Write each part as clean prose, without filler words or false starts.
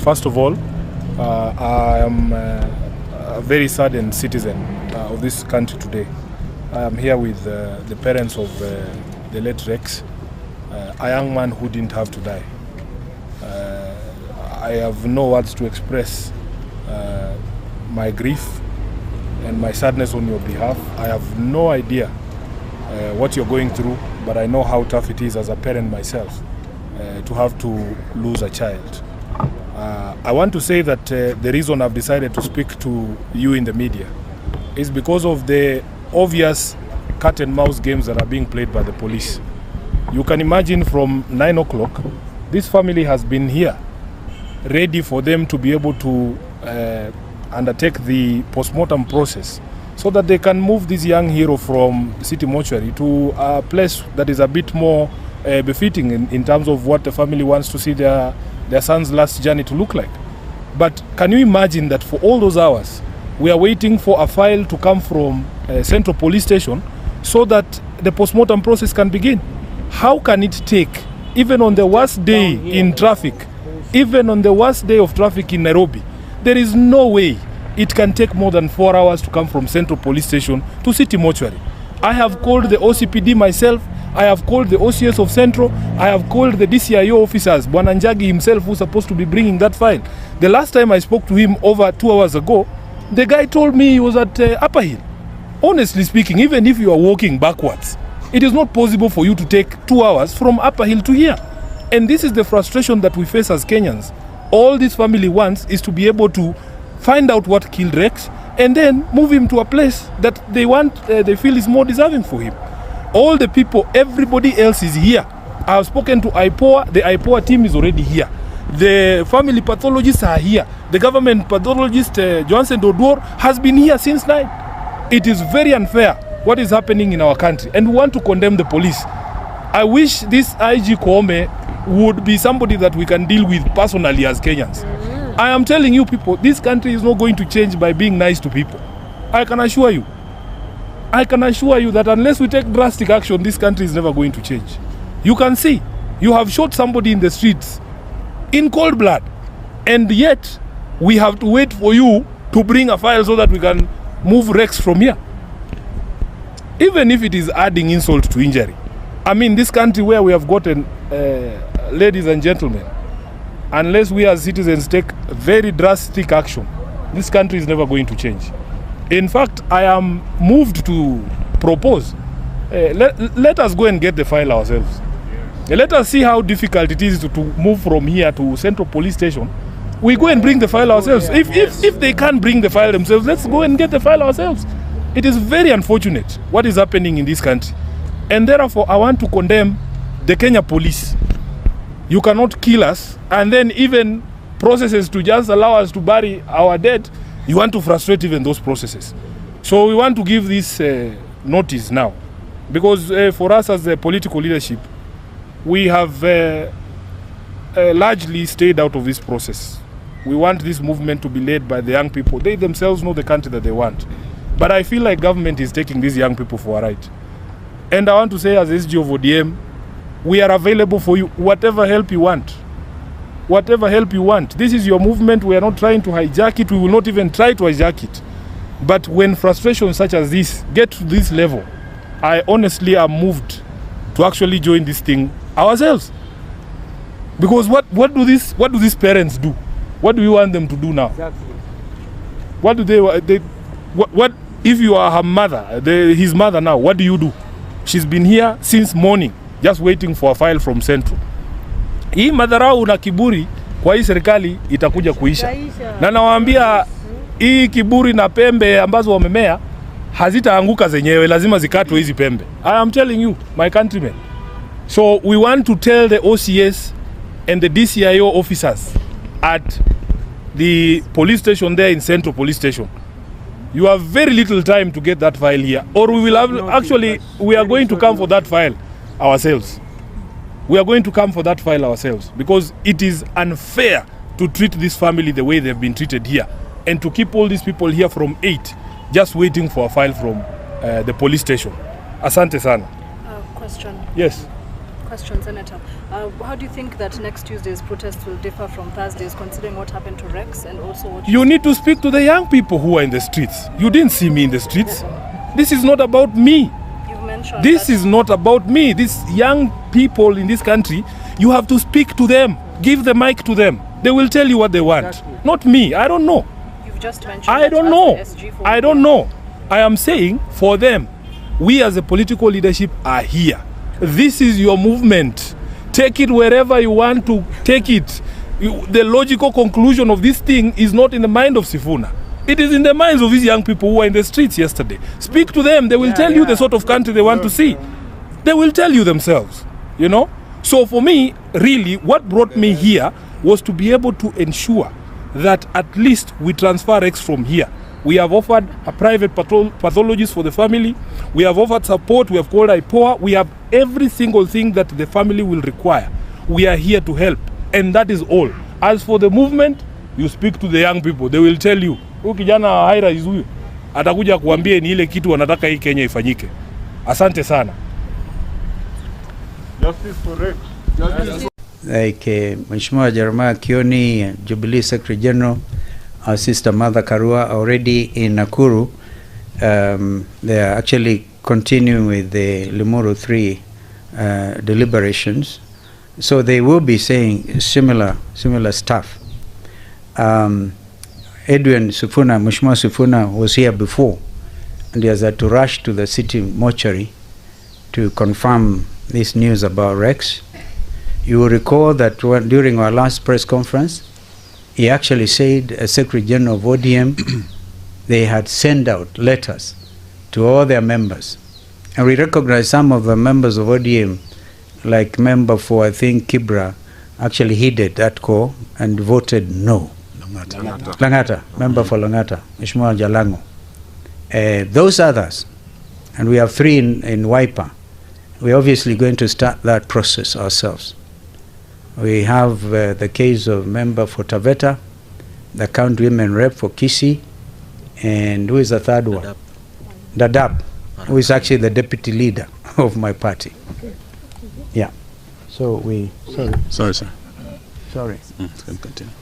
First of all, I am a very saddened citizen of this country today. I am here with the parents of the late Rex, a young man who didn't have to die. I have no words to express my grief and my sadness on your behalf. I have no idea what you're going through, but I know how tough it is as a parent myself to have to lose a child. I want to say that the reason I've decided to speak to you in the media is because of the obvious cat and mouse games that are being played by the police. You can imagine from 9 o'clock, this family has been here, ready for them to be able to undertake the postmortem process so that they can move this young hero from city mortuary to a place that is a bit more befitting in terms of what the family wants to see their son's last journey to look like. But can you imagine that for all those hours, we are waiting for a file to come from Central Police Station so that the postmortem process can begin? How can it take, even on the worst day in traffic, even on the worst day of traffic in Nairobi, there is no way it can take more than 4 hours to come from Central Police Station to City Mortuary. I have called the OCPD myself, I have called the OCS of Central, I have called the DCIO officers, Bwana Njagi himself, who's supposed to be bringing that file. The last time I spoke to him over 2 hours ago, the guy told me he was at Upper Hill. Honestly speaking, even if you are walking backwards, it is not possible for you to take 2 hours from Upper Hill to here. And this is the frustration that we face as Kenyans. All this family wants is to be able to find out what killed Rex and then move him to a place that they feel is more deserving for him. All the people, everybody else is here. I have spoken to IPOA. The IPOA team is already here. The family pathologists are here. The government pathologist, Johnson Dodor, has been here since 9. It is very unfair what is happening in our country, and we want to condemn the police. I wish this IG Koome would be somebody that we can deal with personally as Kenyans. I am telling you people, this country is not going to change by being nice to people. I can assure you that unless we take drastic action, this country is never going to change. You can see, you have shot somebody in the streets in cold blood, and yet we have to wait for you to bring a file so that we can move Rex from here. Even if it is adding insult to injury. I mean, this country where we have gotten, ladies and gentlemen, unless we as citizens take very drastic action, this country is never going to change. In fact, I am moved to propose, let us go and get the file ourselves. Let us see how difficult it is to move from here to Central Police Station. We go and bring the file ourselves. If they can't bring the file themselves, let's go and get the file ourselves. It is very unfortunate what is happening in this country. And therefore, I want to condemn the Kenya police. You cannot kill us, and then even processes to just allow us to bury our dead, you want to frustrate even those processes. So we want to give this notice now, because for us as the political leadership, we have largely stayed out of this process. We want this movement to be led by the young people. They themselves know the country that they want. But I feel like government is taking these young people for a ride. And I want to say, as SG of ODM, we are available for you, whatever help you want. Whatever help you want. This is your movement. We are not trying to hijack it. We will not even try to hijack it. But when frustrations such as this get to this level, I honestly am moved to actually join this thing ourselves. Because what do these parents do? What do you want them to do now? Exactly. What do they what if you are her mother, his mother now, what do you do? She's been here since morning, just waiting for a file from Central. Hii madharau na kiburi kwa hii serikali itakuja kuisha. Na nawaambia hii kiburi na pembe ambazo wamemea hazitaanguka zenyewe, lazima zikatwe hizi pembe. I am telling you, my countrymen. So we want to tell the OCS and the DCIO officers at the police station there in Central Police Station, you have very little time to get that file here, or we will have we are going to come for that file ourselves. We are going to come for that file ourselves, because it is unfair to treat this family the way they've been treated here, and to keep all these people here from 8 just waiting for a file from the police station. Asante sana. Question. Yes. Question, Senator. How do you think that next Tuesday's protest will differ from Thursday's, considering what happened to Rex and also what... You need to speak to the young people who are in the streets. You didn't see me in the streets. This is not about me. You've mentioned this is not about me. These young people in this country, you have to speak to them. Give the mic to them. They will tell you what they want. Exactly. Not me. I don't know. You've just mentioned I don't know. I don't know. I am saying for them, we as a political leadership are here. This is your movement. Take it wherever you want to take it. The logical conclusion of this thing is not in the mind of Sifuna. It is in the minds of these young people who were in the streets yesterday. Speak to them. They will tell you the sort of country they want to see. They will tell you themselves, you know. So for me, really, what brought me here was to be able to ensure that at least we transfer Rex from here. We have offered a private pathologist for the family. We have offered support. We have called IPOA. We have every single thing that the family will require. We are here to help. And that is all. As for the movement, you speak to the young people. They will tell you, kijana haira is huyu. Atakuja kuambia ni ile kitu wanataka hii Kenya ifanyike. Asante sana. Justice for Rex. Like Mheshimiwa Jeremiah Kioni, Jubilee Secretary General, our sister Mother Karua already in Nakuru. They are actually continuing with the Limuru 3 deliberations. So they will be saying similar stuff. Edwin Sifuna, Mheshimiwa Sifuna was here before, and he has had to rush to the city mortuary to confirm this news about Rex. You will recall that during our last press conference, he actually said, as Secretary General of ODM, they had sent out letters to all their members. And we recognize some of the members of ODM, like member for, I think, Kibra, actually heeded that call and voted no. Langata, member for Langata, Mheshimiwa Jalango. Those others, and we have 3 in Wiper, we're obviously going to start that process ourselves. We have the case of member for Taveta, the county women rep for Kisii, and who is the third one? Dadab, who is actually the deputy leader of my party. Yeah. So we, Sorry, sir. Sorry. Can continue.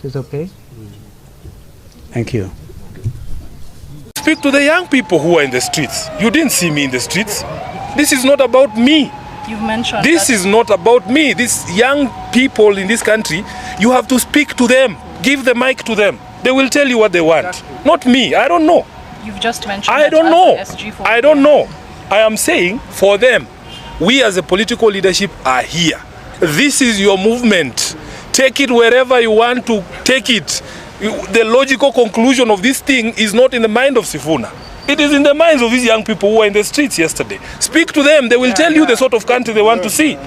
Is it okay? Thank you. Speak to the young people who are in the streets. You didn't see me in the streets. This is not about me. You've mentioned this is not about me. These young people in this country, you have to speak to them. Give the mic to them. They will tell you what they want. Not me. I don't know. You've just mentioned I don't know. I don't know. I am saying for them, we as a political leadership are here. This is your movement. Take it wherever you want to take it. The logical conclusion of this thing is not in the mind of Sifuna. It is in the minds of these young people who were in the streets yesterday. Speak to them. They will tell you the sort of country they want to see.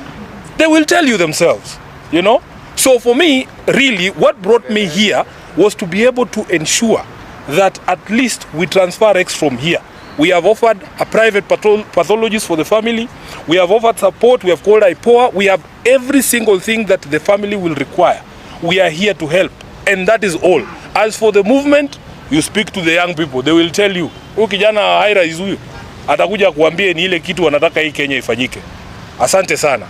They will tell you themselves, you know. So for me, really, what brought me here was to be able to ensure that at least we transfer Rex from here. We have offered a private pathologist for the family. We have offered support. We have called IPOA. We have every single thing that the family will require. We are here to help. And that is all. As for the movement, you speak to the young people. They will tell you, kijana haira is huyu. Atakuja kuambia ni ile kitu wanataka hii Kenya ifanyike. Asante sana.